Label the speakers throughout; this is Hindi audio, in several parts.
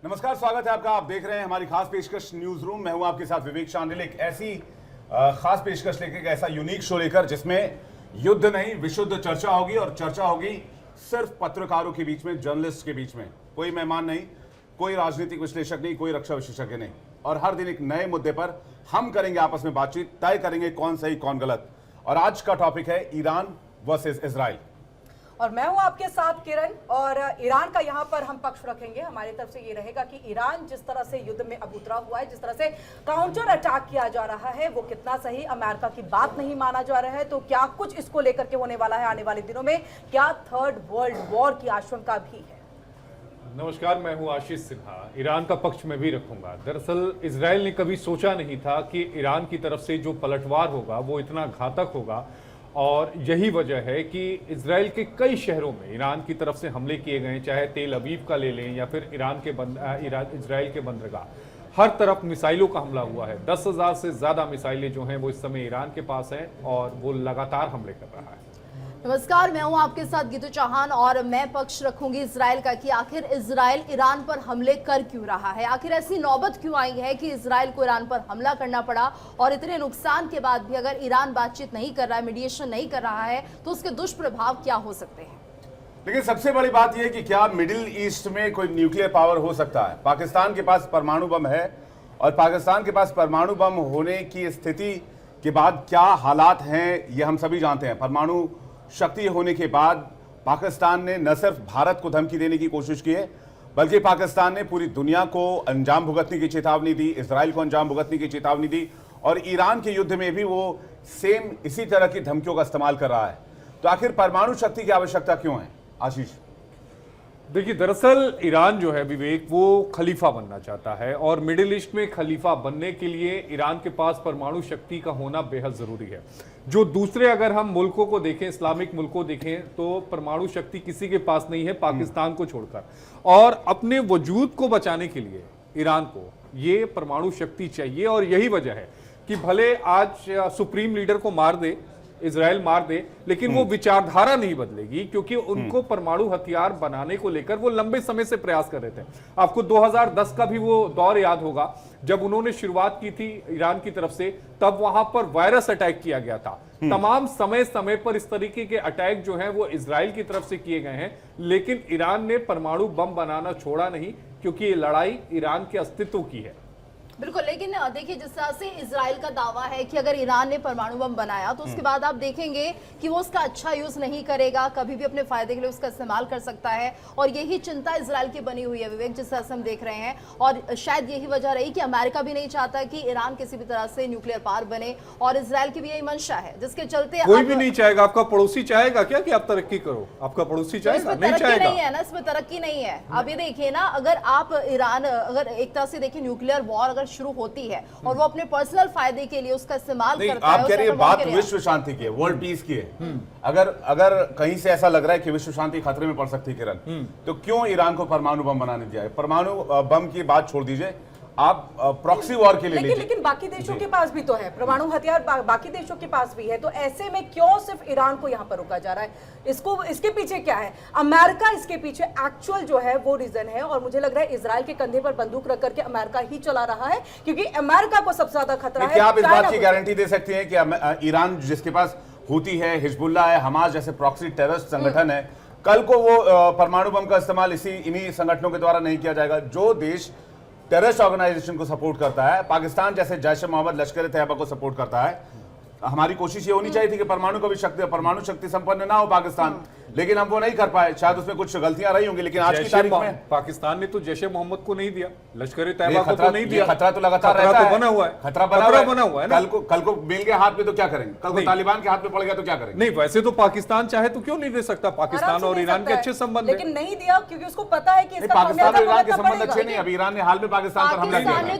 Speaker 1: नमस्कार, स्वागत है आपका। आप देख रहे हैं हमारी खास पेशकश न्यूज रूम। मैं हूं आपके साथ विवेक शांडिल। एक ऐसी खास पेशकश लेकर, एक ऐसा यूनिक शो लेकर जिसमें युद्ध नहीं विशुद्ध चर्चा होगी, और चर्चा होगी सिर्फ पत्रकारों के बीच में, जर्नलिस्ट के बीच में। कोई मेहमान नहीं, कोई राजनीतिक विश्लेषक नहीं, कोई रक्षा विशेषज्ञ नहीं। और हर दिन एक नए मुद्दे पर हम करेंगे आपस में बातचीत, तय करेंगे कौन सही कौन गलत। और आज का टॉपिक है ईरान वर्सेस इजराइल।
Speaker 2: और मैं हूं आपके साथ किरण, और ईरान का यहां पर हम पक्ष रखेंगे। हमारी तरफ से ये रहेगा कि ईरान जिस तरह से युद्ध में अब उतरा हुआ है, जिस तरह से काउंटर अटैक किया जा रहा है, वो कितना सही, अमेरिका की बात नहीं माना जा रहा है, तो क्या कुछ इसको लेकर के होने वाला है आने वाले दिनों में, क्या थर्ड वर्ल्ड वॉर की आशंका भी है।
Speaker 3: नमस्कार, मैं हूं आशीष सिन्हा। ईरान का पक्ष में भी रखूंगा। दरअसल इजराइल ने कभी सोचा नहीं था कि ईरान की तरफ से जो पलटवार होगा वो इतना घातक होगा, और यही वजह है कि इजराइल के कई शहरों में ईरान की तरफ से हमले किए गए, चाहे तेल अवीव का ले लें या फिर इजराइल के बंदरगाह, हर तरफ मिसाइलों का हमला हुआ है। 10,000 से ज्यादा मिसाइलें जो हैं वो इस समय ईरान के पास हैं, और वो लगातार हमले कर रहा है।
Speaker 4: नमस्कार, मैं हूं आपके साथ गीतू चौहान, और मैं पक्ष रखूंगी इजराइल का कि आखिर इजराइल ईरान पर हमले कर क्यों रहा है, आखिर ऐसी नौबत क्यों आई है कि इजराइल को ईरान पर हमला करना पड़ा। और इतने नुकसान के बाद भी अगर ईरान बातचीत नहीं कर रहा है, मीडिएशन नहीं कर रहा है, तो उसके दुष्प्रभाव क्या हो सकते हैं।
Speaker 1: लेकिन सबसे बड़ी बात यह कि क्या मिडिल ईस्ट में कोई न्यूक्लियर पावर हो सकता है। पाकिस्तान के पास परमाणु बम है, और पाकिस्तान के पास परमाणु बम होने की स्थिति के बाद क्या हालात हैं ये हम सभी जानते हैं। परमाणु शक्ति होने के बाद पाकिस्तान ने न सिर्फ भारत को धमकी देने की कोशिश की है, बल्कि पाकिस्तान ने पूरी दुनिया को अंजाम भुगतने की चेतावनी दी, इजराइल को अंजाम भुगतने की चेतावनी दी, और ईरान के युद्ध में भी वो सेम इसी तरह की धमकियों का इस्तेमाल कर रहा है। तो आखिर परमाणु शक्ति की आवश्यकता क्यों है, आशीष?
Speaker 3: देखिए, दरअसल ईरान जो है विवेक, वो खलीफा बनना चाहता है, और मिडिल ईस्ट में खलीफा बनने के लिए ईरान के पास परमाणु शक्ति का होना बेहद जरूरी है। जो दूसरे अगर हम मुल्कों को देखें, इस्लामिक मुल्क को देखें, तो परमाणु शक्ति किसी के पास नहीं है पाकिस्तान को छोड़कर। और अपने वजूद को बचाने के लिए ईरान को ये परमाणु शक्ति चाहिए, और यही वजह है कि भले आज सुप्रीम लीडर को मार दे, इजराइल मार दे, लेकिन वो विचारधारा नहीं बदलेगी, क्योंकि उनको परमाणु हथियार बनाने को लेकर वो लंबे समय से प्रयास कर रहे थे। आपको 2010 का भी वो दौर याद होगा, जब उन्होंने शुरुआत की थी ईरान की तरफ से, तब वहां पर वायरस अटैक किया गया था। तमाम समय समय पर इस तरीके के अटैक जो हैं वो इजराइल की तरफ से किए गए हैं, लेकिन ईरान ने परमाणु बम बनाना छोड़ा नहीं, क्योंकि ये लड़ाई ईरान के अस्तित्व की है।
Speaker 4: बिल्कुल, लेकिन देखिए, जिस तरह से इजराइल का दावा है कि अगर ईरान ने परमाणु बम बनाया तो उसके बाद आप देखेंगे कि वो उसका अच्छा यूज नहीं करेगा, कभी भी अपने फायदे के लिए उसका इस्तेमाल कर सकता है। और यही चिंता इजराइल की बनी हुई है विवेक, जिस तरह से हम देख रहे हैं। और शायद यही वजह रही कि अमेरिका भी नहीं चाहता कि ईरान किसी भी तरह से न्यूक्लियर पावर बने, और इजराइल की भी यही मंशा है, जिसके चलते
Speaker 3: कोई भी नहीं चाहेगा। आपका पड़ोसी चाहेगा क्या कि आप तरक्की करो? आपका पड़ोसी चाहेगा? नहीं चाहेगा।
Speaker 4: नहीं है ना, इसमें तरक्की नहीं है। अब ये देखिए ना, अगर आप ईरान, अगर एक तरह से देखिए, न्यूक्लियर वॉर अगर शुरू होती है और वो अपने पर्सनल फायदे के लिए उसका इस्तेमाल करता है।
Speaker 1: आप कह रही है बात विश्व शांति की है, वर्ल्ड पीस की है। अगर कहीं से ऐसा लग रहा है कि विश्व शांति खतरे में पड़ सकती है किरण, तो क्यों ईरान को परमाणु बम बनाने दिया है? परमाणु बम की बात छोड़ दीजिए, आप प्रॉक्सी वॉर के लिए लीजिए।
Speaker 2: लेकिन बाकी देशों के पास भी तो है परमाणु हथियार, बाकी देशों के पास भी है। तो ऐसे में क्यों सिर्फ ईरान को यहाँ पर रोका जा रहा है? इसके पीछे क्या है? अमेरिका इसके पीछे एक्चुअल जो है वो रीजन है, और मुझे लग रहा है इजराइल के कंधे पर बंदूक रख करके अमेरिका ही चला रहा है, क्योंकि अमेरिका को सबसे ज्यादा खतरा है।
Speaker 1: क्या आप इस बात की गारंटी दे सकती हैं कि ईरान जिसके पास हूती है, हिजबुल्लाह है, हमास जैसे प्रॉक्सी टेररिस्ट संगठन है, कल को वो परमाणु बम का इस्तेमाल इन्हीं संगठनों के द्वारा नहीं किया जाएगा? जो देश टेररिस्ट ऑर्गेनाइजेशन को सपोर्ट करता है, पाकिस्तान जैसे जैश ए मोहम्मद, लश्कर ए तैयबा को सपोर्ट करता है, हमारी कोशिश ये होनी चाहिए थी कि परमाणु शक्ति संपन्न ना हो पाकिस्तान, लेकिन हम वो नहीं कर पाए। शायद उसमें कुछ गलतियां रही होंगी, लेकिन आज की तारीख में
Speaker 3: पाकिस्तान ने तो जैश ए मोहम्मद को नहीं दिया, लश्कर ए तैयबा को तो नहीं दिया।
Speaker 1: खतरा तो लगातार रहता है,
Speaker 3: बना हुआ है,
Speaker 1: खतरा बना हुआ है। कल को मिल गया हाथ में तो क्या करेंगे? कल को तालिबान के हाथ में पड़ गया तो क्या करेंगे?
Speaker 3: नहीं, वैसे तो पाकिस्तान चाहे तो क्यों नहीं दे सकता? पाकिस्तान और ईरान के अच्छे संबंध,
Speaker 2: लेकिन नहीं दिया, क्योंकि उसको पता है कि
Speaker 1: पाकिस्तान और ईरान के संबंध अच्छे नहीं। अभी ईरान ने हाल में पाकिस्तान पर हमला किया है।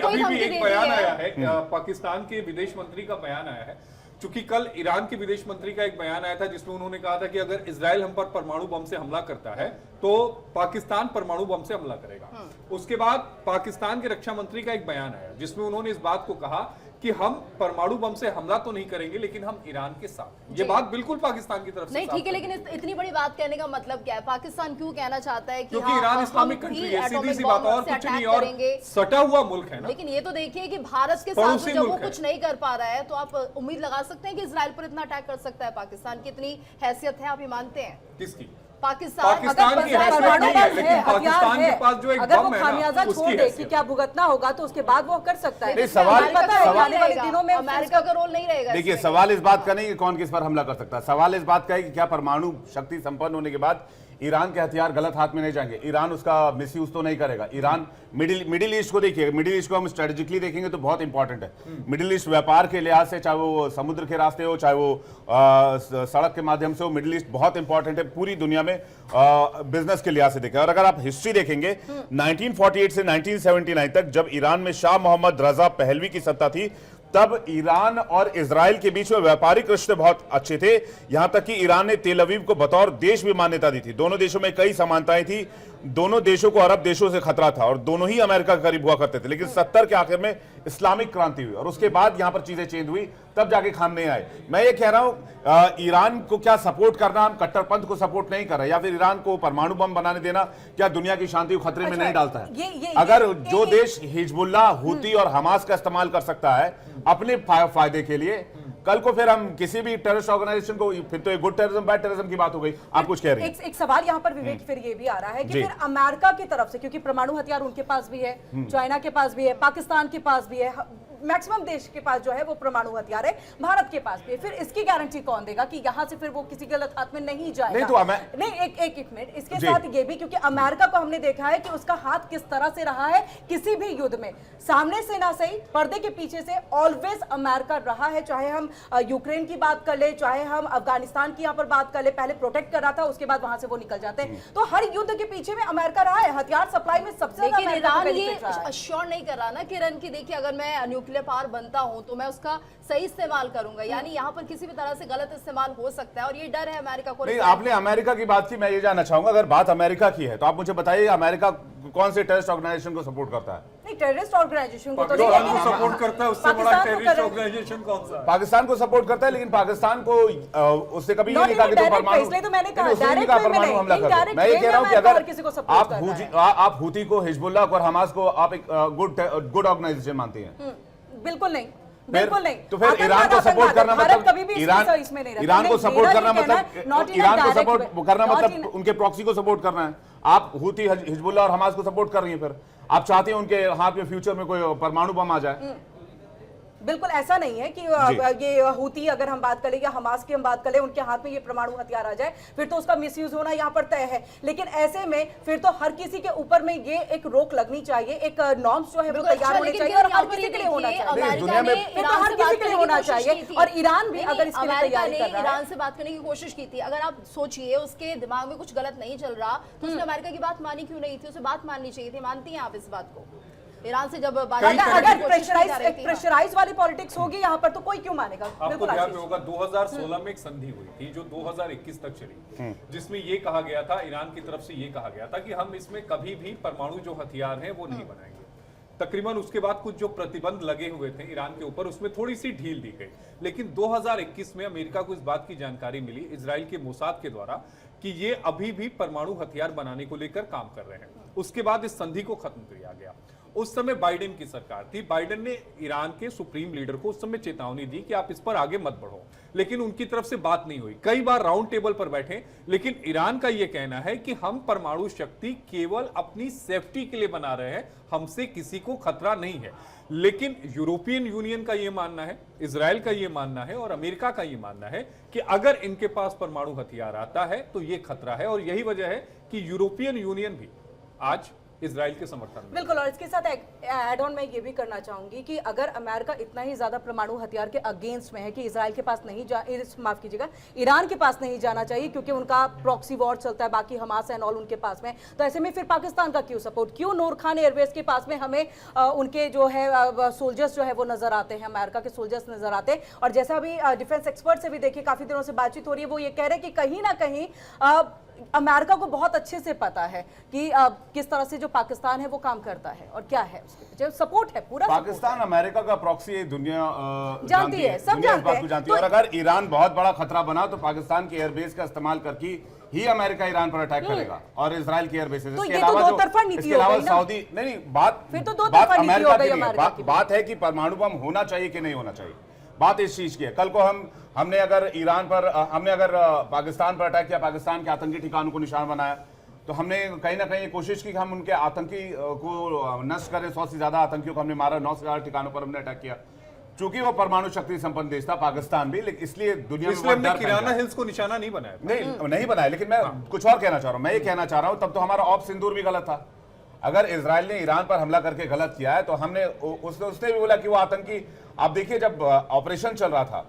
Speaker 3: अभी भी एक बयान आया है, पाकिस्तान के विदेश मंत्री का बयान आया है, क्योंकि कल ईरान के विदेश मंत्री का एक बयान आया था जिसमें उन्होंने कहा था कि अगर इजराइल हम पर परमाणु बम से हमला करता है तो पाकिस्तान परमाणु बम से हमला करेगा। उसके बाद पाकिस्तान के रक्षा मंत्री का एक बयान आया जिसमें उन्होंने इस बात को कहा कि हम परमाणु बम से हमला तो नहीं करेंगे लेकिन हम ईरान के साथ, ये बात बिल्कुल पाकिस्तान की तरफ से
Speaker 4: नहीं ठीक है, लेकिन इतनी बड़ी बात कहने का मतलब क्या है? पाकिस्तान क्यों कहना चाहता है कि
Speaker 3: क्योंकि ईरान इस्लामिक कंट्री है, सीधी सी बात, और कुछ नहीं, और सटा हुआ मुल्क है ना।
Speaker 4: लेकिन ये तो देखिए कि भारत के साथ जब वो कुछ नहीं कर पा रहा है तो आप उम्मीद लगा सकते हैं कि इजराइल पर इतना अटैक कर सकता है। पाकिस्तान की इतनी हैसियत है, आप ये मानते हैं?
Speaker 3: किसकी?
Speaker 4: पाकिस्तान
Speaker 3: की हैसियत नहीं है, लेकिन पाकिस्तान के पास जो एक
Speaker 2: अगर वो
Speaker 3: बम है
Speaker 2: खामियाजा
Speaker 3: ना,
Speaker 2: छोड़ दे कि क्या भुगतना होगा तो उसके बाद वो कर सकता है।
Speaker 1: नहीं, सवाल
Speaker 2: पता है आने वाले दिनों में
Speaker 4: अमेरिका का रोल नहीं रहेगा।
Speaker 1: देखिए, सवाल इस बात का नहीं कि कौन किस पर हमला कर सकता है, सवाल इस बात का है कि क्या परमाणु शक्ति संपन्न होने के बाद ईरान के हथियार गलत हाथ में नहीं जाएंगे, ईरान उसका मिसयूज तो नहीं करेगा। ईरान मिडिल ईस्ट को देखिए, मिडिल ईस्ट को हम स्ट्रेटेजिकली देखेंगे तो बहुत इंपॉर्टेंट है। मिडिल ईस्ट व्यापार के लिहाज से, चाहे वो समुद्र के रास्ते हो, चाहे वो सड़क के माध्यम से हो, मिडिल ईस्ट बहुत इंपॉर्टेंट है पूरी दुनिया में बिजनेस के लिहाज से देखें। और अगर आप हिस्ट्री देखेंगे 1948 से 1979 तक, जब ईरान में शाह मोहम्मद रजा पहलवी की सत्ता थी, तब ईरान और इजराइल के बीच में व्यापारिक रिश्ते बहुत अच्छे थे। यहां तक कि ईरान ने तेल अवीव को बतौर देश भी मान्यता दी थी। दोनों देशों में कई समानताएं थी, दोनों देशों को अरब देशों से खतरा था और दोनों ही अमेरिका के करीब हुआ करते थे। लेकिन 70 के आखिर में इस्लामिक क्रांति हुई और उसके बाद यहां पर चीजें चेंज हुई, तब जाके खामने आए। मैं ये कह रहा हूं, ईरान को क्या सपोर्ट करना, हम कट्टरपंथ को सपोर्ट नहीं कर रहे, या फिर ईरान को परमाणु बम बनाने देना क्या दुनिया की शांति को खतरे में नहीं डालता है? अगर जो देश हिजबुल्लाह, हूती और हमास का इस्तेमाल कर सकता है अपने फायदे के लिए, कल को फिर हम किसी भी टेररिस्ट ऑर्गेनाइजेशन को, फिर तो ये गुड टेररिज्म बैड टेररिज्म की बात हो गई। आप कुछ कह रही हैं?
Speaker 2: एक सवाल यहाँ पर विवेक फिर ये भी आ रहा है कि फिर अमेरिका की तरफ से, क्योंकि परमाणु हथियार उनके पास भी है, चाइना के पास भी है, पाकिस्तान के पास भी है, मैक्सिमम देश के पास जो है वो परमाणु हथियार है, भारत के पास भी है। फिर इसकी गारंटी कौन देगा कि यहाँ से फिर वो किसी गलत हाथ में नहीं जाएगा?
Speaker 1: नहीं तो
Speaker 2: नहीं, एक मिनट, इसके साथ ये भी, क्योंकि अमेरिका को हमने देखा है कि उसका हाथ किस तरह से रहा है किसी भी युद्ध में, सामने से ना सही, पर्दे के पीछे से ऑलवेज अमेरिका रहा है। चाहे हम यूक्रेन की बात कर ले, चाहे हम अफगानिस्तान की यहाँ पर बात कर ले, पहले प्रोटेक्ट कर रहा था, उसके बाद वहां से वो निकल जाते हैं। तो हर युद्ध के पीछे में अमेरिका रहा है, हथियार सप्लाई में सबसे
Speaker 4: लेकिन ईरान ये अश्योर नहीं कर रहा ना किरण की, देखिए अगर मैं न्यूक्लियर पावर बनता हूं तो मैं उसका सही इस्तेमाल करूंगा, यानी यहाँ पर किसी भी तरह से गलत इस्तेमाल हो सकता है और ये डर है अमेरिका को।
Speaker 1: नहीं, आपने अमेरिका की बात की, मैं ये जानना चाहूंगा, अगर बात अमेरिका की है तो आप मुझे बताइए अमेरिका कौन से टेररिस्ट ऑर्गेनाइजेशन को सपोर्ट करता है?
Speaker 2: नहीं, टेररिस्ट ऑर्गेनाइजेशन को तो
Speaker 3: सपोर्ट करता है, उससे बड़ा टेररिस्ट ऑर्गेनाइजेशन कौन सा?
Speaker 1: पाकिस्तान को सपोर्ट करता है, लेकिन पाकिस्तान को उससे कभी ये नहीं कहा कि तुम परमाणु,
Speaker 2: इसलिए तो मैंने कहा
Speaker 1: परमाणु हमला कर। मैं ये कह रहा हूं कि अगर आप हूती को, हिजबुल्लाह को और हमास को आप एक गुड ऑर्गेनाइजेशन मानते हैं?
Speaker 2: बिल्कुल नहीं, बिल्कुल नहीं।
Speaker 1: तो फिर ईरान को सपोर्ट करना मतलब, ईरान को सपोर्ट करना मतलब, ईरान को सपोर्ट करना मतलब उनके प्रॉक्सी को सपोर्ट करना है। आप हूती, हिजबुल्लाह और हमास को सपोर्ट कर रही हैं, फिर आप चाहते हैं उनके हाथ में फ्यूचर में कोई परमाणु बम आ जाए?
Speaker 2: बिल्कुल ऐसा नहीं है कि ये हूती, अगर हम बात करें या हमास की हम बात करें, उनके हाथ में ये परमाणु हथियार आ जाए, फिर तो उसका मिसयूज होना यहाँ पर तय है। लेकिन ऐसे में फिर तो हर किसी के ऊपर में ये एक रोक लगनी चाहिए, एक नॉर्म्स जो है वो तैयार होने चाहिए और हर किसी के लिए होना चाहिए,
Speaker 1: दुनिया में
Speaker 2: हर किसी के लिए होना चाहिए। और ईरान भी अगर इसके लिए तैयारी कर रहा है,
Speaker 4: ईरान से बात करने की कोशिश की थी, अगर आप सोचिए उसके दिमाग में कुछ गलत नहीं चल रहा तो उसने अमेरिका की बात मानी क्यों नहीं थी? उसे बात माननी चाहिए थी। मानती हैं आप इस बात को? ईरान से जब
Speaker 2: अगर प्रेशराइज वाली पॉलिटिक्स होगी यहाँ पर तो कोई क्यों मानेगा?
Speaker 3: आपको ध्यान में होगा 2016 में एक संधि हुई थी जो 2021 तक चली, जिसमें ये कहा गया था, ईरान की तरफ से ये कहा गया था कि हम इसमें कभी भी परमाणु जो हथियार हैं वो नहीं बनाएंगे। तकरीबन उसके बाद कुछ जो प्रतिबंध लगे हुए थे ईरान के ऊपर, उसमें थोड़ी सी ढील दी गई। लेकिन 2021 में अमेरिका को इस बात की जानकारी मिली इजराइल के मोसाद के द्वारा कि ये अभी भी परमाणु हथियार बनाने को लेकर काम कर रहे हैं। उसके बाद इस संधि को खत्म किया गया। उस समय बाइडेन की सरकार थी, बाइडेन ने ईरान के सुप्रीम लीडर को उस समय चेतावनी दी कि आप इस पर आगे मत बढ़ो, लेकिन उनकी तरफ से बात नहीं हुई। कई बार राउंड टेबल पर बैठे, लेकिन ईरान का यह कहना है कि हम परमाणु शक्ति केवल अपनी सेफ्टी के लिए बना रहे हैं, हमसे किसी को खतरा नहीं है। लेकिन यूरोपियन यूनियन का यह मानना है, इजराइल का यह मानना है और अमेरिका का यह मानना है कि अगर इनके पास परमाणु हथियार आता है तो यह खतरा है। और यही वजह है कि यूरोपियन यूनियन भी आज इजराइल के समर्थन में।
Speaker 2: बिल्कुल, और इसके साथ एड ऑन मैं ये भी करना चाहूंगी कि अगर अमेरिका इतना ही ज्यादा परमाणु हथियार के अगेंस्ट में है कि इजराइल के पास नहीं माफ कीजिएगा, ईरान के पास नहीं जाना चाहिए क्योंकि उनका प्रॉक्सी वॉर चलता है, बाकी हमास एंड ऑल उनके पास में, तो ऐसे में फिर पाकिस्तान का क्यों सपोर्ट? क्यों नूर खान एयरवेज के पास में हमें उनके जो है सोल्जर्स जो है वो नजर आते हैं, अमेरिका के सोल्जर्स नजर आते हैं। और जैसा अभी डिफेंस एक्सपर्ट से भी देखिए काफी दिनों से बातचीत हो रही है, वो ये कह रहे हैं कि कहीं ना कहीं अमेरिका को बहुत अच्छे से पता है कि किस तरह से जो पाकिस्तान है वो काम करता है और क्या है उसके पीछे सपोर्ट है पूरा।
Speaker 1: पाकिस्तान अमेरिका का प्रॉक्सी दुनिया
Speaker 2: जानती है, सब
Speaker 1: दुनिया इस
Speaker 2: जानते
Speaker 1: बात
Speaker 2: हैं।
Speaker 1: को जानती है। और अगर ईरान बहुत बड़ा खतरा बना तो पाकिस्तान के एयरबेस का इस्तेमाल करके ही अमेरिका ईरान पर अटैक करेगा और इसराइल के एयरबेस।
Speaker 2: तो ये तो दो तरफा नीति
Speaker 1: इसके
Speaker 2: हो
Speaker 1: अलावा
Speaker 2: गई ना।
Speaker 1: सऊदी नहीं बात
Speaker 2: फिर तो दो
Speaker 1: बात
Speaker 2: तरफा नीति हो
Speaker 1: अमेरिका
Speaker 2: गई
Speaker 1: की नहीं है।
Speaker 2: अमेरिका की।
Speaker 1: बात है कि परमाणु बम होना चाहिए कि नहीं होना चाहिए, बात इस चीज की है। कल को हमने अगर ईरान पर हमने अगर पाकिस्तान पर अटैक किया, पाकिस्तान के आतंकी ठिकानों को निशान बनाया, तो हमने कहीं ना कहीं कोशिश की कि हम उनके आतंकी को नष्ट करें। 100 से ज्यादा आतंकियों को हमने मारा, 9 से ज्यादा ठिकानों पर हमने अटैक किया। चूंकि वो परमाणु शक्ति संपन्न देश था पाकिस्तान भी, लेकिन इसलिए दुनिया में
Speaker 3: इसलिए
Speaker 1: बहुत
Speaker 3: हमने
Speaker 1: डर
Speaker 3: किराना
Speaker 1: फैला।
Speaker 3: हिल्स को निशाना नहीं बनाया।
Speaker 1: नहीं बनाया, लेकिन मैं कुछ और कहना चाह रहा हूं। मैं ये कहना चाह रहा हूं तब तो हमारा ऑप सिंदूर भी गलत था। अगर इजराइल ने ईरान पर हमला करके गलत किया है तो हमने उसने भी बोला कि वो आतंकी। आप देखिए जब ऑपरेशन चल रहा था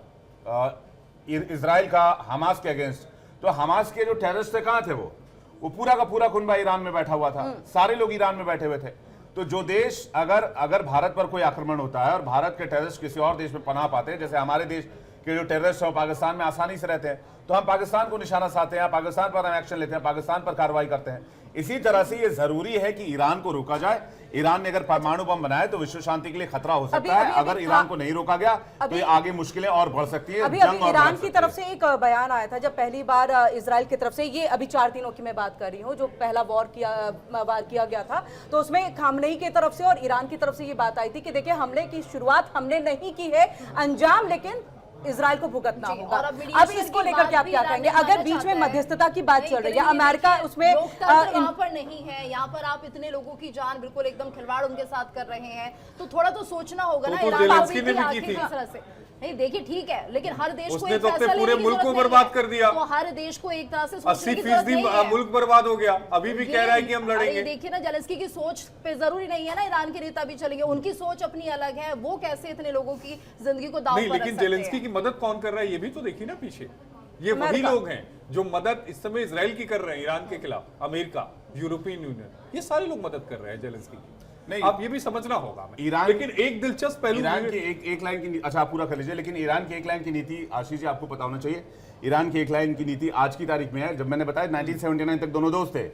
Speaker 1: इजराइल का हमास के अगेंस्ट, तो हमास के जो टेररिस्ट थे कहां थे? वो पूरा का पूरा कुनबा ईरान में बैठा हुआ था, सारे लोग ईरान में बैठे हुए थे। तो जो देश अगर भारत पर कोई आक्रमण होता है और भारत के टेररिस्ट किसी और देश में पनाह पाते हैं, जैसे हमारे देश के जो टेररिस्ट हैं पाकिस्तान में आसानी से रहते हैं, तो हम पाकिस्तान को निशाना साधते हैं, पाकिस्तान पर हम एक्शन लेते हैं, पाकिस्तान पर कार्रवाई करते हैं। इसी तरह से ये जरूरी है कि ईरान को रोका जाए। ईरान ने अगर परमाणु बम बनाए तो विश्व शांति के लिए खतरा हो सकता है। अगर ईरान को नहीं रोका गया तो ये आगे मुश्किलें और बढ़ सकती है।
Speaker 2: अभी ईरान की तरफ से एक बयान आया था जब पहली बार इजराइल की तरफ से, ये अभी 4 दिनों की मैं बात कर रही हूँ, जो पहला वार किया गया था, तो उसमें खामनेई की तरफ से और ईरान की तरफ से ये बात आई थी कि देखिए हमले की शुरुआत हमने नहीं की है, अंजाम लेकिन इजराइल को भुगतना होगा। अब इसको लेकर के आप क्या कहेंगे? अगर बीच में मध्यस्थता की बात चल रही है, अमेरिका उसमें
Speaker 4: वहां पर नहीं है, यहाँ पर आप इतने लोगों की जान बिल्कुल एकदम खिलवाड़ उनके साथ कर रहे हैं, तो थोड़ा तो सोचना होगा ना।
Speaker 3: जेलेंस्की ने भी की थी।
Speaker 4: नहीं देखिए ठीक है, लेकिन हर देश को
Speaker 3: उसने
Speaker 4: एक
Speaker 3: तो अपने
Speaker 4: फैसला
Speaker 3: पूरे
Speaker 4: लेने की
Speaker 3: मुल्क को
Speaker 4: जरूरत नहीं
Speaker 3: बर्बाद
Speaker 4: है।
Speaker 3: कर दिया।
Speaker 4: तो हर देश को एक तरह से सोचने
Speaker 3: 80%
Speaker 4: की जरूरत नहीं है।
Speaker 3: मुल्क बर्बाद हो गया, अभी भी कह रहा है कि हम
Speaker 4: अरे
Speaker 3: लड़ेंगे।
Speaker 4: देखिए ना, जेलेंस्की की सोच पे जरूरी नहीं है ना ईरान के नेता भी चलेंगे, उनकी सोच अपनी अलग है, वो कैसे इतने लोगों की जिंदगी को दांव
Speaker 3: नहीं,
Speaker 4: पर रख
Speaker 3: लेकिन
Speaker 4: सकते
Speaker 3: जेलेंस्की
Speaker 4: हैं।
Speaker 3: की मदद कौन कर रहा है ये भी तो देखिए ना पीछे। ये वही
Speaker 2: अमेरिका।
Speaker 3: लोग हैं जो मदद इस समय इजराइल की कर रहे हैं ईरान के खिलाफ। अमेरिका, यूरोपियन यूनियन, ये सारे लोग मदद कर रहे हैं जेलेंस्की की।
Speaker 1: नहीं,
Speaker 3: आप ये भी समझना होगा हमें।
Speaker 1: ईरान,
Speaker 3: लेकिन एक दिलचस्प पहलू
Speaker 1: ईरान की एक लाइन की, अच्छा आप पूरा कर लीजिए, लेकिन ईरान की एक लाइन की नीति आशीष जी आपको पता होना चाहिए। ईरान की एक लाइन की नीति आज की तारीख में है, जब मैंने बताया 1979 तक दोनों दोस्त थे।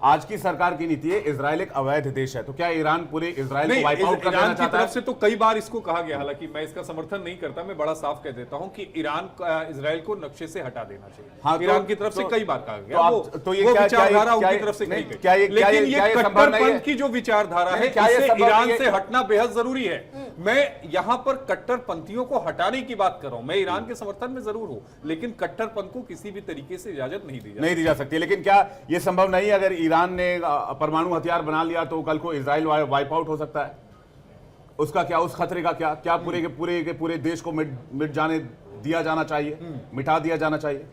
Speaker 1: आज की सरकार की नीति है इजराइल एक अवैध देश है। तो क्या ईरान पूरे इजराइल को वाइप आउट करना
Speaker 3: ईरान की
Speaker 1: चाहता
Speaker 3: तरफ
Speaker 1: है?
Speaker 3: से तो कई बार इसको कहा गया, हालांकि मैं इसका समर्थन नहीं करता, मैं बड़ा साफ कह देता हूं कि ईरान इजराइल को नक्शे से हटा देना चाहिए।
Speaker 1: हाँ, तो-
Speaker 3: ईरान की तरफ से
Speaker 1: तो-
Speaker 3: कई बार कहा
Speaker 1: तो
Speaker 3: गया।
Speaker 1: आप-
Speaker 3: वो
Speaker 1: तो ये
Speaker 3: वो
Speaker 1: क्या-
Speaker 3: विचारधारा
Speaker 1: क्या
Speaker 3: उनकी
Speaker 1: ये-
Speaker 3: तरफ से
Speaker 1: नहीं,
Speaker 3: कही गई।
Speaker 1: क्या ये
Speaker 3: लेकिन ये
Speaker 1: संभव नहीं है?
Speaker 3: कट्टरपंथ की जो विचारधारा है,
Speaker 1: क्या ये
Speaker 3: इससे
Speaker 1: संभव
Speaker 3: ईरान
Speaker 1: नहीं है?
Speaker 3: से हटना बेहद जरूरी है। मैं यहाँ पर कट्टरपंथियों को हटाने की बात कर रहा हूं। मैं ईरान के समर्थन में जरूर हूं, लेकिन कट्टरपंथ को किसी भी तरीके से इजाजत नहीं दी जा
Speaker 1: सकती। लेकिन क्या ये संभव नहीं है अगर ईरान ने परमाणु हथियार बना लिया तो कल को इजराइल वाइप आउट हो सकता है? उसका क्या, उस खतरे का क्या पूरे के पूरे देश को मिट जाने दिया जाना चाहिए, मिटा दिया जाना चाहिए?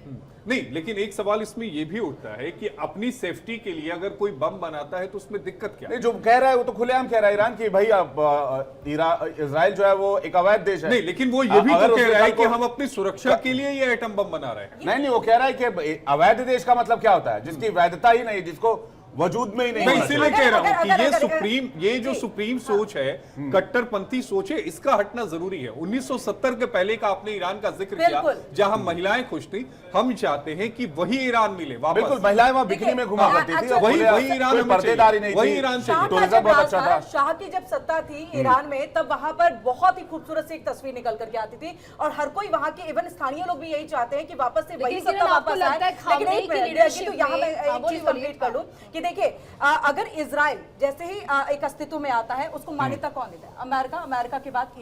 Speaker 3: नहीं, लेकिन एक सवाल इसमें यह भी उठता है कि अपनी सेफ्टी के लिए अगर कोई बम बनाता है तो उसमें दिक्कत क्या है?
Speaker 1: नहीं, जो कह रहा है वो तो खुलेआम कह रहा है ईरान की भाई इजराइल जो है वो एक अवैध देश है।
Speaker 3: नहीं, लेकिन वो ये भी
Speaker 1: अगर
Speaker 3: तो कह
Speaker 1: उसके
Speaker 3: रहा है
Speaker 1: कल
Speaker 3: कि
Speaker 1: को-
Speaker 3: हम अपनी सुरक्षा के लिए ये एटम बम बना रहे हैं।
Speaker 1: नहीं, वो कह रहा है कि अवैध देश का मतलब क्या होता है? जिसकी वैधता ही नहीं, जिसको वजूद में ही नहीं
Speaker 3: मैं
Speaker 1: होना
Speaker 3: इसीलिए
Speaker 1: चाहिए।
Speaker 3: कह रहा हूं कि
Speaker 2: अगर-
Speaker 3: ये जो सुप्रीम सोच है, कट्टरपंथी सोच है, इसका हटना जरूरी है। 1970 के पहले का आपने ईरान का जिक्र किया,
Speaker 2: बिल्कुल।
Speaker 3: जहां महिलाएं खुश थी। हम चाहते हैं कि वही ईरान मिले वापस।
Speaker 1: बिल्कुल, महिलाएं वहां बिकनी में घुमा करती थी,
Speaker 2: अच्छा,
Speaker 3: वही ईरान
Speaker 1: कोई
Speaker 3: हमें
Speaker 1: पर्देदारी
Speaker 3: चाहिए,
Speaker 1: नहीं
Speaker 3: वही
Speaker 1: थी,
Speaker 3: ईरान
Speaker 2: शाह
Speaker 3: चाहिए।
Speaker 2: का
Speaker 1: टूरिज्म
Speaker 2: जब
Speaker 1: बहुत
Speaker 2: राज
Speaker 1: अच्छा
Speaker 2: था,
Speaker 1: था।
Speaker 2: शाह की जब सत्ता थी ईरान में, तब वहां पर बहुत ही खूबसूरत सी एक तस्वीर निकल करके आती थी और हर कोई वहां के इवन स्थानीय लोग भी यही चाहते हैं कि वापस से वही
Speaker 4: लेकिन
Speaker 2: सत्ता
Speaker 4: किरण, आपको
Speaker 2: वापस
Speaker 4: लगता
Speaker 2: आए।
Speaker 4: है खामनेई
Speaker 2: लेकिन एक
Speaker 4: की
Speaker 2: मिनट,
Speaker 4: leadership
Speaker 2: तो यहाँ मैं
Speaker 4: में- हाँ,
Speaker 2: एक
Speaker 4: बोलिए,
Speaker 2: चीज कंप्लीट कर लूं कि देखिए अगर इजराइल जैसे ही एक अस्तित्व में आता है, उसको मान्यता कौन देता है? अमेरिका के बाद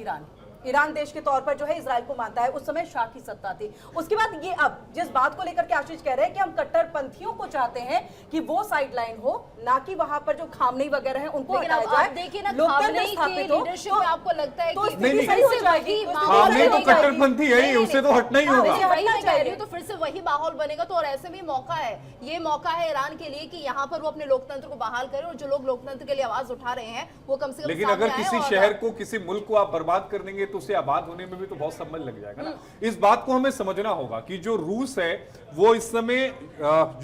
Speaker 2: ईरान देश के तौर पर जो है इजराइल को मानता है। उस समय शाह की सत्ता थी। उसके बाद ये अब जिस बात को लेकर के आशीष कह रहे हैं कि हम कट्टरपंथियों को चाहते हैं कि वो साइडलाइन हो, ना कि वहां पर जो खामनेई वगैरह है उनको
Speaker 4: लेकिन
Speaker 2: हटाया
Speaker 4: अब
Speaker 2: जाए।
Speaker 4: आप देखिए ना,
Speaker 2: लोकतंत्र
Speaker 4: खामनेई के
Speaker 2: स्थापित हो,
Speaker 4: लीडरशिप में आपको लगता है
Speaker 2: तो
Speaker 4: कि
Speaker 2: स्थिति
Speaker 3: नहीं,
Speaker 2: सही हो
Speaker 4: फिर से
Speaker 2: जाएगी,
Speaker 4: वही
Speaker 2: उस
Speaker 4: माहौल
Speaker 2: माहौल
Speaker 3: खामनेई तो
Speaker 2: बन जाएगी।
Speaker 3: कट्टरपंथी है ही, उससे तो हटना ही होगा।
Speaker 4: वही
Speaker 2: हटना
Speaker 4: मैं कह
Speaker 2: चाहिए।
Speaker 4: रही हूँ, तो फिर से वही माहौल बनेगा। तो और ऐसे में मौका है, ये मौका है ईरान के लिए कि यहाँ पर वो अपने लोकतंत्र को बहाल करें और जो लोग लोकतंत्र के लिए आवाज उठा रहे हैं वो कम से कम
Speaker 3: लेकिन
Speaker 4: सामने
Speaker 3: अगर
Speaker 4: आएं
Speaker 3: किसी
Speaker 4: और-
Speaker 3: शहर को, किसी मुल्क को आप बर्बाद कर देंगे तो उसे आबाद होने में भी तो बहुत समय लग जाएगा ना। इस बात को हमें समझना होगा कि जो रूस है वो इस समय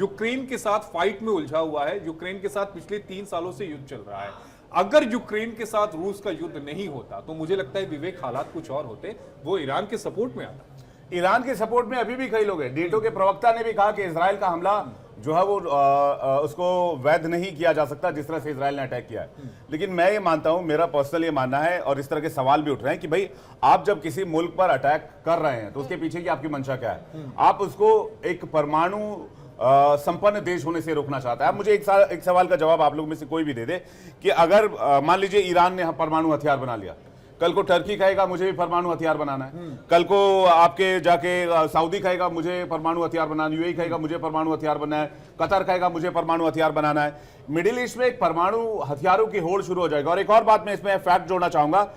Speaker 3: यूक्रेन के साथ फाइट में उलझा हुआ है। यूक्रेन के साथ पिछले 3 सालों से युद्ध चल रहा है। अगर यूक्रेन के साथ रूस का युद्ध नहीं होता तो मुझे लगता है विवेक हालात कुछ और होते, वो ईरान के सपोर्ट में आता।
Speaker 1: ईरान के सपोर्ट में अभी भी कई लोग हैं। नेटो के प्रवक्ता ने भी कहा कि इजराइल का हमला जो है वो उसको वैध नहीं किया जा सकता जिस तरह से इजराइल ने अटैक किया है। लेकिन मैं ये मानता हूं, मेरा पर्सनल ये मानना है, और इस तरह के सवाल भी उठ रहे हैं कि भाई आप जब किसी मुल्क पर अटैक कर रहे हैं तो उसके पीछे की आपकी मंशा क्या है? आप उसको एक परमाणु संपन्न देश होने से रोकना चाहता है। आप मुझे एक सवाल का जवाब आप लोग में से कोई भी दे दे कि अगर मान लीजिए ईरान ने परमाणु हथियार बना लिया, कल को टर्की कहेगा मुझे भी परमाणु हथियार बनाना है, कल को आपके जाके सऊदी कहेगा मुझे परमाणु हथियार बनाना, यूएई कहेगा मुझे परमाणु हथियार बनाना है, कतर कहेगा मुझे परमाणु हथियार बनाना है। मिडिल ईस्ट में एक परमाणु हथियारों की होड़ शुरू हो जाएगा। और एक और बात मैं इसमें फैक्ट जोड़ना चाहूंगा,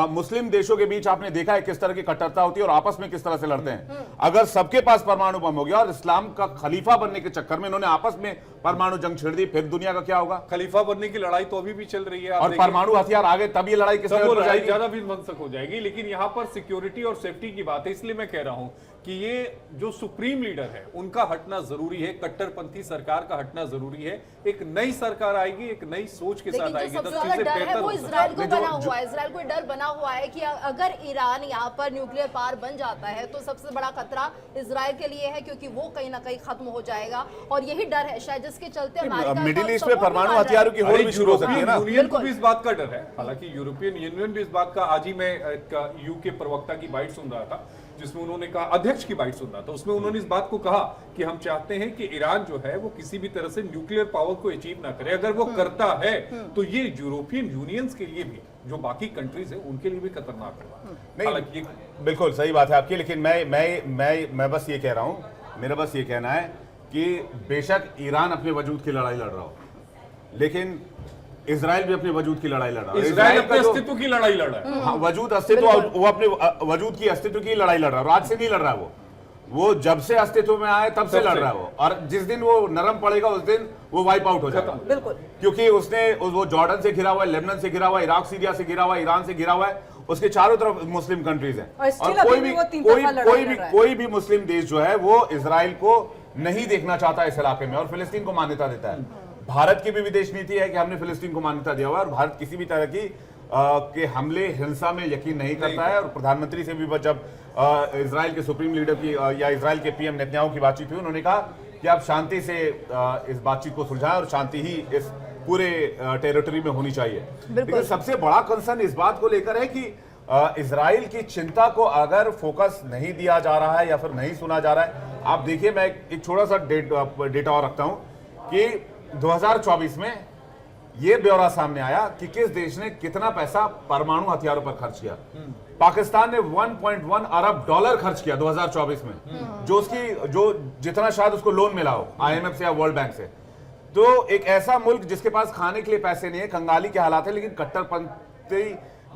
Speaker 1: मुस्लिम देशों के बीच आपने देखा है किस तरह की कट्टरता होती है और आपस में किस तरह से लड़ते हैं। अगर सबके पास परमाणु बम हो गया और इस्लाम का खलीफा बनने के चक्कर में इन्होंने आपस में परमाणु जंग छेड़ दी, फिर दुनिया का क्या होगा?
Speaker 3: खलीफा बनने की लड़ाई तो अभी भी चल रही है, आप
Speaker 1: और
Speaker 3: देखिए।
Speaker 1: परमाणु हथियार आगे तब ये लड़ाई किस
Speaker 3: तब
Speaker 1: तरह
Speaker 3: वो
Speaker 1: हो
Speaker 3: लड़ाई
Speaker 1: जाएगी?
Speaker 3: ज्यादा भी हिंसक हो जाएगी। लेकिन यहाँ पर सिक्योरिटी और सेफ्टी की बात है, इसलिए मैं कह रहा हूं कि ये जो सुप्रीम लीडर है उनका हटना जरूरी है, कट्टरपंथी सरकार का हटना जरूरी है। एक नई सरकार आएगी, एक नई सोच के साथ आएगी,
Speaker 4: सबसे
Speaker 3: तो
Speaker 4: ज्यादा
Speaker 3: चीजें
Speaker 4: डर है
Speaker 3: बेहतर
Speaker 4: वो
Speaker 3: हो सकती
Speaker 4: इजराइल को
Speaker 1: जो-
Speaker 4: बना हुआ है। इजराइल को डर बना हुआ है कि अगर ईरान यहाँ पर न्यूक्लियर पावर बन जाता है तो सबसे बड़ा खतरा इजराइल के लिए है, क्योंकि वो कहीं ना कहीं खत्म हो जाएगा। और यही डर है शायद जिसके चलते अमेरिका
Speaker 1: मिडिल ईस्ट में परमाणु हथियारों की होड़ भी शुरू हो सकती है ना?
Speaker 3: यूरोपियन को भी इस बात का डर है। हालांकि यूरोपियन यूनियन भी इस बात का, आज ही मैं एक यूके प्रवक्ता की बाइट सुन रहा था जिसमें उन्होंने कहा, अध्यक्ष की बाइट सुन रहा था, उसमें उन्होंने इस बात को कहा कि हम चाहते हैं कि ईरान जो है वो किसी भी तरह से न्यूक्लियर पावर को अचीव ना करे। अगर वो करता है तो ये यूरोपियन यूनियंस के लिए भी, जो बाकी कंट्रीज है उनके लिए भी खतरनाक है। हालांकि
Speaker 1: बिल्कुल सही बात है आपकी, लेकिन मैं बस ये कह रहा हूं, मेरा बस ये कहना है कि बेशक ईरान अपने वजूद की लड़ाई लड़ रहा हो, लेकिन इजराइल भी अपने वजूद की लड़ाई लड़ रहा है।
Speaker 3: इजराइल
Speaker 1: का
Speaker 3: अपने
Speaker 1: जो-
Speaker 3: अस्तित्व की लड़ाई लड़ रहा है।
Speaker 1: हाँ, वजूद अस्तित्व, वो अपने वजूद की अस्तित्व की लड़ाई लड़ रहा है। आज से नहीं लड़ रहा है वो जब से अस्तित्व में आया तब से लड़ रहा है वो। और जिस दिन वो नरम पड़ेगा उस दिन वो वाइप आउट हो जाएगा।
Speaker 2: बिल्कुल,
Speaker 1: क्योंकि उसने वो जॉर्डन से घिरा हुआ है, लेबनान से घिरा हुआ है, इराक सीरिया से घिरा हुआ है, ईरान से घिरा हुआ है, उसके चारों तरफ मुस्लिम कंट्रीज हैं।
Speaker 2: और still अभी भी वो तीन तरफा लड़ाई लड़ रहा है।
Speaker 1: कोई भी मुस्लिम देश जो है वो इजराइल को नहीं देखना चाहता इस इलाके में और फिलिस्तीन को मान्यता देता है। भारत की भी विदेश नीति है कि हमने फिलिस्तीन को मान्यता दिया हुआ है और भारत किसी भी तरह की के हमले, हिंसा में यकीन नहीं करता है। और प्रधानमंत्री से भी जब इजराइल के सुप्रीम लीडर की या इजराइल के पीएम नेतन्याहू की बातचीत हुई, उन्होंने कहा कि आप शांति से इस बातचीत को सुलझाएं और शांति ही इस पूरे टेरिटरी में होनी चाहिए। लेकिन सबसे बड़ा कंसर्न इस बात को लेकर है कि इजराइल की चिंता को अगर फोकस नहीं दिया जा रहा है या फिर नहीं सुना जा रहा है। आप देखिए, मैं एक छोटा सा डेटा और रखता हूं कि 2024 में यह ब्यौरा सामने आया कि किस देश ने कितना पैसा परमाणु हथियारों पर खर्च किया। पाकिस्तान ने 1.1 अरब डॉलर खर्च किया 2024 में, जो जितना शायद उसको लोन मिला हो आईएमएफ से या वर्ल्ड बैंक से। तो एक ऐसा मुल्क जिसके पास खाने के लिए पैसे नहीं है, कंगाली के हालात है, लेकिन कट्टरपंथी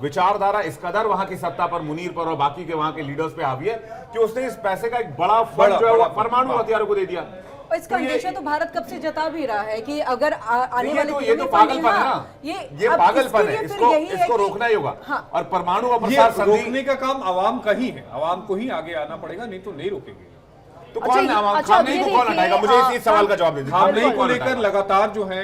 Speaker 1: विचारधारा इस कदर वहां की सत्ता पर, मुनीर पर और बाकी के वहां के लीडर्स पे हावी है कि उसने इस पैसे का एक बड़ा फंड जो है वो परमाणु हथियारों को दे दिया।
Speaker 2: और इसका अंदेशा तो भारत कब से जता भी रहा है कि अगर आने वाले
Speaker 1: ये तो पागलपन है ना, ये पागलपन है, इसको रोकना ही होगा। और परमाणु अप्रसार संधि
Speaker 3: रोकने का काम आवाम का ही है, आवाम को ही आगे आना पड़ेगा, नहीं तो नहीं रोकेंगे।
Speaker 1: तो कौन खामनेई को कौन हटाएगा? मुझे इस सवाल का जवाब दीजिए।
Speaker 3: खामनेई को लेकर लगातार जो है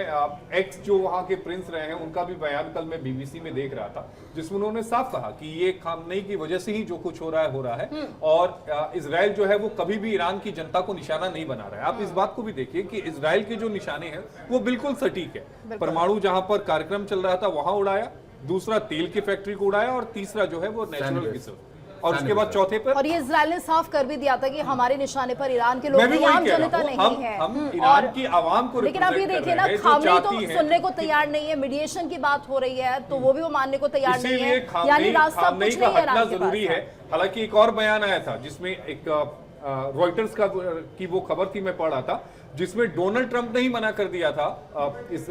Speaker 3: एक्स जो वहां के प्रिंस रहे हैं उनका भी बयान कल मैं बीबीसी में देख रहा था, जिसमें उन्होंने साफ कहा कि ये खामनेई की वजह से ही जो कुछ हो रहा है और इजराइल जो है वो कभी भी ईरान की जनता को निशाना नहीं बना रहा है। आप इस बात को भी देखिए कि इजराइल के जो निशाने हैं वो बिल्कुल सटीक है। परमाणु जहां पर कार्यक्रम चल रहा था वहां उड़ाया, दूसरा तेल की फैक्ट्री को उड़ाया और तीसरा जो है वो नेचुरल रिसोर्स, और उसके बाद चौथे पर।
Speaker 4: और ये इजराइल ने साफ कर भी दिया था कि हमारे निशाने पर ईरान के लोग
Speaker 3: मैं भी
Speaker 4: नहीं,
Speaker 3: वही
Speaker 4: आम
Speaker 3: कह रहा
Speaker 4: जनता
Speaker 3: हूं,
Speaker 4: नहीं है।
Speaker 3: हम ईरान की आवाम को
Speaker 4: लेकिन आप ये
Speaker 3: represent
Speaker 4: देखिए
Speaker 3: कर
Speaker 4: ना,
Speaker 3: रहे हैं, जो
Speaker 4: खामनेई
Speaker 3: चाहती
Speaker 4: तो
Speaker 3: हैं।
Speaker 4: सुनने को तैयार नहीं है, मीडिएशन की बात हो रही है तो वो भी वो मानने को तैयार नहीं
Speaker 3: इसीलिए
Speaker 4: है, यानी
Speaker 3: खामनेई
Speaker 4: रास्ता
Speaker 3: खामनेई
Speaker 4: कुछ
Speaker 3: का
Speaker 4: नहीं है
Speaker 3: हटना
Speaker 4: ईरान के
Speaker 3: जरूरी
Speaker 4: पास।
Speaker 3: है। हालांकि एक और बयान आया था जिसमें एक रॉयटर्स का की वो खबर थी, मैं पढ़ रहा था, जिसमें डोनाल्ड ट्रंप ने ही मना कर दिया था इस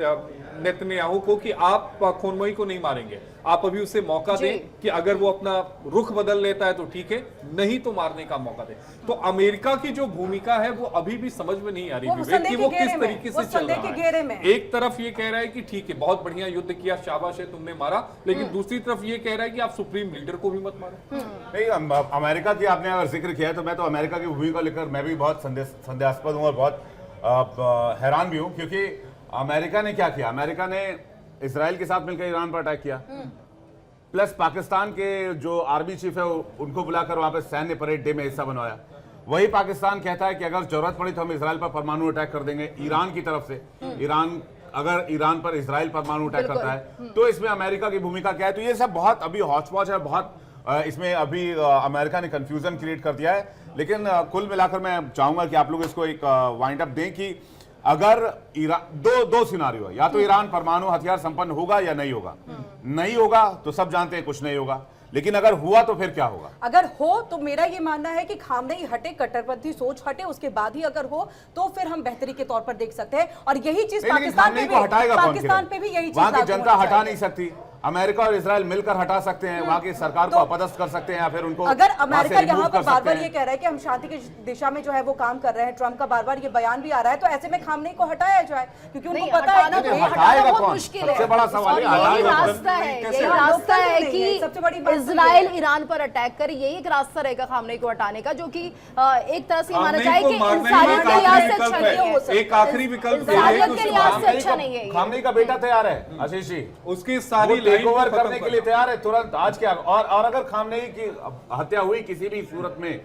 Speaker 3: नेतन्याहू को कि आप खोनमई को नहीं मारेंगे, आप अभी उसे मौका दें कि अगर वो अपना रुख बदल लेता है तो ठीक है, नहीं तो मारने का मौका दें। तो अमेरिका की जो भूमिका है वो अभी भी समझ में नहीं आ रही विवेक कि वो किस तरीके से चल रहा है। एक तरफ ये कह रहा है कि ठीक है, बहुत बढ़िया युद्ध किया, शाबाश है, तुमने मारा, लेकिन दूसरी तरफ ये कह रहा है कि आप सुप्रीम लीडर को भी मत मारो।
Speaker 1: नहीं, अमेरिका की आपने अगर जिक्र किया है तो मैं तो अमेरिका की भूमिका लेकर मैं भी बहुत संदेहास्पद हूं और बहुत हैरान भी हूं, क्योंकि अमेरिका ने क्या किया? अमेरिका ने इजराइल के साथ मिलकर ईरान पर अटैक किया, प्लस पाकिस्तान के जो आर्मी चीफ है उनको बुलाकर वहां पे सैन्य परेड डे में हिस्सा बनवाया। वही पाकिस्तान कहता है कि अगर जरूरत पड़ी तो हम इसराइल पर परमाणु अटैक कर देंगे ईरान की तरफ से। ईरान अगर ईरान पर इसराइल परमाणु अटैक करता है तो इसमें अमेरिका की भूमिका क्या है? तो ये सब बहुत अभी हॉचपॉच है, बहुत इसमें अभी अमेरिका ने कंफ्यूजन क्रिएट कर दिया है। लेकिन कुल मिलाकर मैं चाहूंगा कि आप लोग इसको एक वाइंड अप दें कि अगर ईरान दो सिनारियो है, या तो ईरान परमाणु हथियार संपन्न होगा या नहीं होगा। नहीं होगा तो सब जानते हैं कुछ नहीं होगा, लेकिन अगर हुआ तो फिर क्या होगा?
Speaker 2: अगर हो तो मेरा ये मानना है कि खामनेई हटे, कट्टरपंथी सोच हटे, उसके बाद ही अगर हो तो फिर हम बेहतरी के तौर पर देख सकते हैं। और यही चीज पाकिस्तान पे भी, पाकिस्तान पे भी यही चीज
Speaker 1: वहां की जनता हटा नहीं सकती। अमेरिका और इजराइल मिलकर हटा सकते हैं, वहां की सरकार को अपदस्थ कर सकते हैं, या फिर उनको
Speaker 2: अगर अमेरिका यहाँ पर बार बार ये कह रहा है कि हम शांति की दिशा में जो है वो काम कर रहे हैं, ट्रंप का बार बार ये बयान भी आ रहा है, तो ऐसे में खामनेई को हटाया जाए, क्योंकि उनको पता है कि
Speaker 1: हटाएगा कौन? सबसे बड़ा सवाल
Speaker 4: यही रास्ता है, यही रास्ता है कि
Speaker 2: सबसे बड़ी
Speaker 4: इजराइल ईरान पर अटैक करे, यही एक रास्ता रहेगा खामनेई को हटाने का, जो कि एक तरह से माना जाए कि इंसानियत के लिहाज से अच्छा नहीं हो सकता।
Speaker 3: एक आखिरी विकल्प
Speaker 4: इंसानियत के लिहाज से अच्छा नहीं है।
Speaker 1: खामनेई का बेटा तैयार है आशीष जी,
Speaker 3: उसकी सारी
Speaker 1: टेक ओवर करने के लिए तैयार है तुरंत आज के। और अगर खामनेई की हत्या हुई किसी भी सूरत में,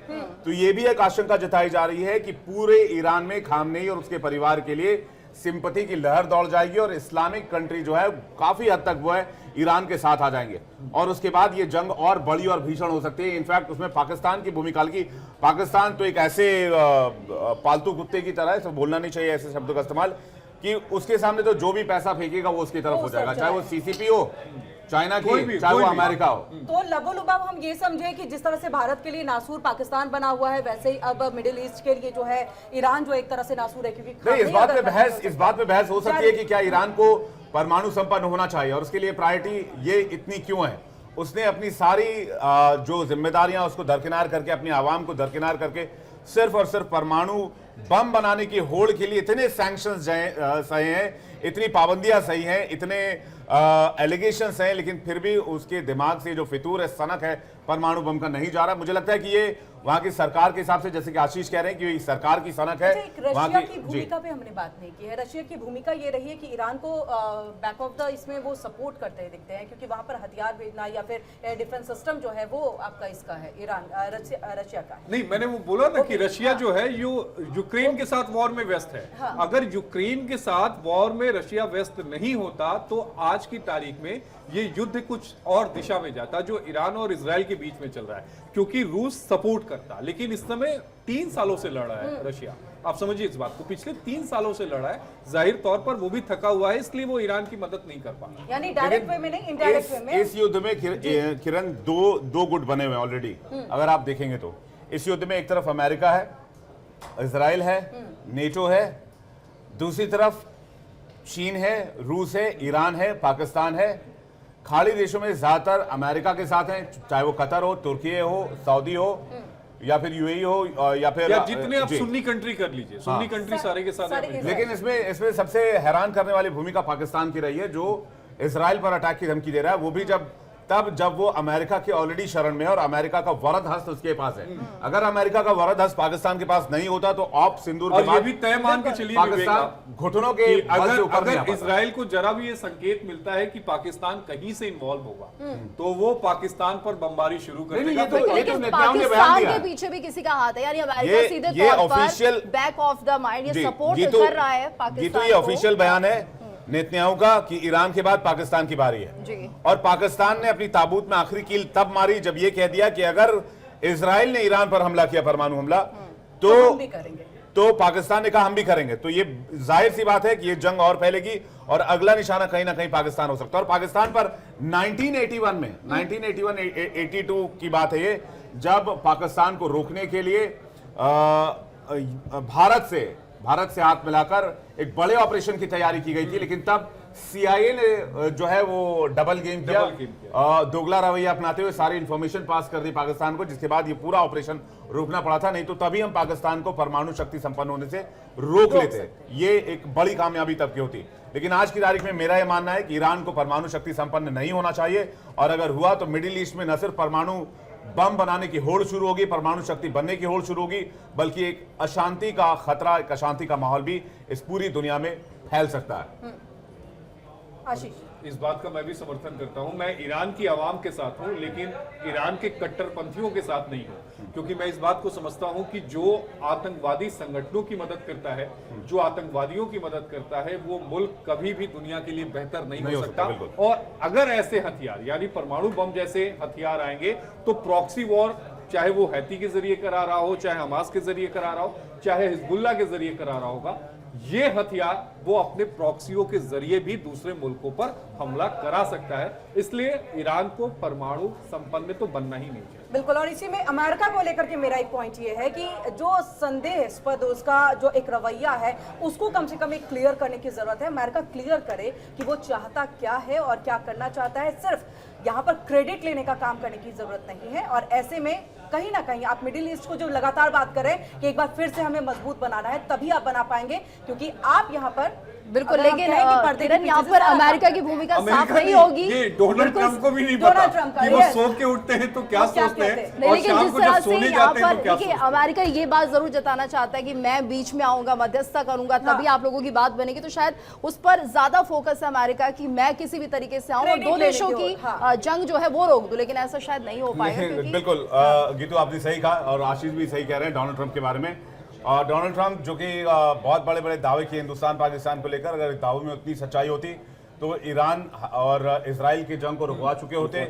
Speaker 1: तो ये भी एक आशंका जताई जा रही है कि पूरे ईरान में खामनेई और उसके परिवार के लिए सिंपैथी की लहर दौड़ जाएगी, और इस्लामिक कंट्री जो है काफी हद तक वो है ईरान के साथ आ जाएंगे, और उसके बाद ये जंग और बड़ी और भीषण हो सकती है। इनफैक्ट उसमें पाकिस्तान की भूमिका की, पाकिस्तान तो एक ऐसे पालतू कुत्ते की तरह है, तो बोलना नहीं चाहिए ऐसे शब्दों का इस्तेमाल, कि उसके सामने तो जो भी पैसा फेंकेगा वो उसकी तरफ हो जाएगा, चाहे वो सीसीपी हो चाइना की, चाहे वो अमेरिका हो।
Speaker 2: तो लबोलुबाब हम ये समझे कि जिस तरह से भारत के लिए नासूर पाकिस्तान बना हुआ है, वैसे ही अब मिडिल ईस्ट के लिए जो है ईरान जो एक तरह से नासूर है, क्योंकि
Speaker 1: नहीं, इस बात पे बहस हो सकती है कि क्या ईरान को परमाणु संपन्न होना चाहिए, और उसके लिए प्रायोरिटी ये इतनी क्यों है। उसने अपनी सारी जो जिम्मेदारियां उसको दरकिनार करके, अपनी आवाम को दरकिनार करके सिर्फ और सिर्फ परमाणु बम बनाने की होड़ के लिए इतने सैंक्शंस सही हैं, इतनी पाबंदियां सही हैं, इतने एलिगेशंस हैं, लेकिन फिर भी उसके दिमाग से जो फितूर है, सनक है परमाणु बम का नहीं जा रहा। मुझे लगता है कि ये वहां की सरकार के हिसाब से, जैसे कि आशीष कह रहे हैं कि सरकार की सनक है।
Speaker 2: रशिया की भूमिका पे हमने बात नहीं की है। रशिया की भूमिका ये रही है कि ईरान को बैक ऑफ द इसमें वो सपोर्ट करते दिखते हैं, क्योंकि वहां पर हथियार भेजना या फिर एयर डिफेंस सिस्टम जो है वो आपका इसका है, ईरान रशिया का।
Speaker 3: नहीं, मैंने वो बोला ना कि रशिया जो है यूक्रेन के साथ वॉर में व्यस्त है। अगर यूक्रेन के साथ वॉर में रशिया व्यस्त नहीं होता तो आज की तारीख में ये युद्ध कुछ और दिशा में जाता, जो ईरान और इजराइल के बीच में चल रहा है, क्योंकि रूस सपोर्ट करता। लेकिन इस समय 3 सालों से लड़ रहा है रशिया, आप समझिए इस बात को, पिछले 3 सालों से लड़ा है, जाहिर तौर पर वो भी थका हुआ है, इसलिए वो ईरान की मदद नहीं कर पा।
Speaker 2: यानी डायरेक्ट वे में नहीं, इनडायरेक्ट वे में।
Speaker 1: इस युद्ध में किरण दो गुट बने हुए हैं ऑलरेडी। अगर आप देखेंगे तो इस युद्ध में एक तरफ अमेरिका है, इजराइल है, नेटो है, दूसरी तरफ चीन है, रूस है, ईरान है, पाकिस्तान है। खाड़ी देशों में ज्यादातर अमेरिका के साथ हैं, चाहे वो कतर हो, तुर्की हो, सऊदी हो, या फिर यूएई हो, या फिर
Speaker 3: जितने आप सुन्नी कंट्री कर लीजिए, सुन्नी कंट्री सारे के सारे।
Speaker 1: लेकिन इसमें सबसे हैरान करने वाली भूमिका पाकिस्तान की रही है, जो इजराइल पर अटैक की धमकी दे रहा है, वो भी जब वो अमेरिका के ऑलरेडी शरण में है और अमेरिका का वरद हस्त उसके पास है। अगर अमेरिका का वरद हस्त पाकिस्तान के पास नहीं होता तो ऑप सिंदूर के बाद
Speaker 3: ये भी तय मान के चलिए
Speaker 1: पाकिस्तान घुटनों के
Speaker 3: अगर इजराइल को जरा भी ये संकेत मिलता है कि पाकिस्तान कहीं से इन्वॉल्व होगा तो वो पाकिस्तान पर बमबारी शुरू कर देगा।
Speaker 4: पाकिस्तान के पीछे भी किसी का हाथ है, यानी अमेरिका सीधे तौर पर बैक ऑफ द माइंड ये सपोर्ट कर रहा है पाकिस्तान।
Speaker 1: ये ऑफिशियल बयान है नेतन्याहू का कि ईरान के बाद पाकिस्तान की बारी है
Speaker 4: जी।
Speaker 1: और पाकिस्तान ने अपनी ताबूत में आखिरी कील तब मारी जब ये कह दिया कि अगर इजराइल ने ईरान पर हमला किया, परमाणु हमला, तो
Speaker 2: हम भी करेंगे।
Speaker 1: तो पाकिस्तान ने कहा हम भी करेंगे। तो ये जाहिर सी बात है कि ये जंग और फैलेगी और अगला निशाना कहीं ना कहीं पाकिस्तान हो सकता है। और पाकिस्तान पर 1981 में 1981-82 की बात है ये, जब पाकिस्तान को रोकने के लिए भारत से हाथ मिलाकर एक बड़े ऑपरेशन की तैयारी की गई थी, लेकिन तब CIA ने जो है वो डबल गेम किया, दोगला रवैया अपनाते हुए सारी इंफॉर्मेशन पास कर दी पाकिस्तान को, जिसके बाद ये पूरा ऑपरेशन रोकना पड़ा था। नहीं तो तभी हम पाकिस्तान को परमाणु शक्ति संपन्न होने से रोक लेते। ये एक बड़ी कामयाबी तब की होती। लेकिन आज की तारीख में मेरा यह मानना है कि ईरान को परमाणु शक्ति संपन्न नहीं होना चाहिए, और अगर हुआ तो मिडिल ईस्ट में न सिर्फ परमाणु बम बनाने की होड़ शुरू होगी, परमाणु शक्ति बनने की होड़ शुरू होगी, बल्कि एक अशांति का खतरा, एक अशांति का माहौल भी इस पूरी दुनिया में फैल सकता है।
Speaker 2: आशीष।
Speaker 3: इस बात का मैं भी समर्थन करता हूं। मैं ईरान की आवाम के साथ हूं, लेकिन ईरान के कट्टरपंथियों के साथ नहीं हूं, क्योंकि मैं इस बात को समझता हूं कि जो आतंकवादी संगठनों की मदद करता है, जो आतंकवादियों की मदद करता है, वो मुल्क कभी भी दुनिया के लिए बेहतर नहीं हो सकता।
Speaker 1: बिल्कुल।
Speaker 3: और अगर ऐसे हथियार यानी परमाणु बम जैसे हथियार आएंगे तो प्रॉक्सी वॉर, चाहे वो हैती के जरिए करा रहा हो, चाहे हमास के जरिए करा रहा हो, चाहे हिजबुल्लाह के जरिए करा रहा होगा, ये हथियार वो अपने प्रॉक्सियों के जरिए भी दूसरे मुल्कों पर हमला करा सकता है। इसलिए ईरान को परमाणु संपन्न तो बनना ही नहीं चाहिए।
Speaker 2: बिल्कुल। और इसी में अमेरिका को लेकर के मेरा एक पॉइंट ये है कि जो संदेहास्पद उसका जो एक रवैया है उसको कम से कम एक क्लियर करने की जरूरत है। अमेरिका क्लियर करे कि वो चाहता क्या है और क्या करना चाहता है। सिर्फ यहाँ पर क्रेडिट लेने का काम करने की जरूरत नहीं है। और ऐसे में कहीं ना कहीं आप मिडिल ईस्ट को जो लगातार बात कर रहे हैं कि एक बार फिर से हमें मजबूत बनाना है, तभी आप बना पाएंगे, क्योंकि आप यहाँ पर
Speaker 4: बिल्कुल।
Speaker 2: अगर हम
Speaker 4: लेकिन
Speaker 2: कहें कि पर्दे के
Speaker 4: किरण,
Speaker 2: पीछे
Speaker 4: यहाँ
Speaker 2: से
Speaker 4: पर
Speaker 2: सारा
Speaker 4: अमेरिका की भूमिका साफ
Speaker 3: अमेरिका
Speaker 4: नहीं
Speaker 3: नहीं,
Speaker 4: होगी।
Speaker 3: ये डोनाल्ड
Speaker 4: बिल्कुल,
Speaker 3: ट्रंप को भी नहीं
Speaker 2: डोनाल्ड
Speaker 3: पता
Speaker 2: ट्रंप का,
Speaker 3: कि वो
Speaker 2: yes।
Speaker 3: सो के उठते हैं तो क्या
Speaker 2: वो क्या
Speaker 3: सोचते
Speaker 2: कहते
Speaker 3: हैं,
Speaker 2: हैं।
Speaker 4: नहीं,
Speaker 3: और
Speaker 4: लेकिन
Speaker 3: शाम
Speaker 4: जिस
Speaker 3: को
Speaker 4: तरह
Speaker 3: जब
Speaker 4: से
Speaker 3: सोने
Speaker 4: यहाँ
Speaker 3: जाते हैं
Speaker 4: पर
Speaker 3: तो क्या
Speaker 4: देखिए,
Speaker 3: सोचते हैं।
Speaker 4: अमेरिका ये बात जरूर जताना चाहता है कि मैं बीच में आऊंगा, मध्यस्थता करूंगा, तभी आप लोगों की बात बनेगी। तो शायद उस पर ज्यादा फोकस है अमेरिका की मैं किसी भी तरीके से आऊं और
Speaker 2: Credit
Speaker 4: दो
Speaker 2: लेने
Speaker 4: देशों
Speaker 2: की
Speaker 4: की
Speaker 2: ओर, हाँ।
Speaker 4: जंग जो है वो रोक दूं, लेकिन ऐसा शायद नहीं हो पाएगा
Speaker 1: नहीं,
Speaker 4: क्योंकि
Speaker 1: बिल्कुल। गीतू आपने सही कहा और आशीष भी सही कह रहे हैं डोनाल्ड ट्रंप के बारे में। और डोनाल्ड ट्रंप जो कि बहुत बड़े बड़े दावे किए हिंदुस्तान पाकिस्तान को लेकर, अगर इस दावों में उतनी सच्चाई होती तो ईरान और इजराइल की जंग को रुकवा चुके होते,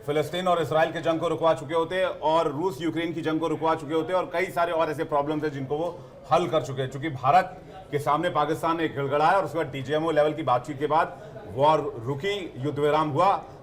Speaker 1: फिलिस्तीन और इजराइल की जंग को रुकवा चुके होते, और रूस यूक्रेन की जंग को रुकवा चुके होते, और कई सारे और ऐसे प्रॉब्लम्स हैं जिनको वो हल कर चुके हैं। चूंकि भारत के सामने पाकिस्तान ने गिड़गड़ाया और उसके बाद डीजीएमओ लेवल की बातचीत के बाद वॉर रुकी, युद्ध विराम हुआ,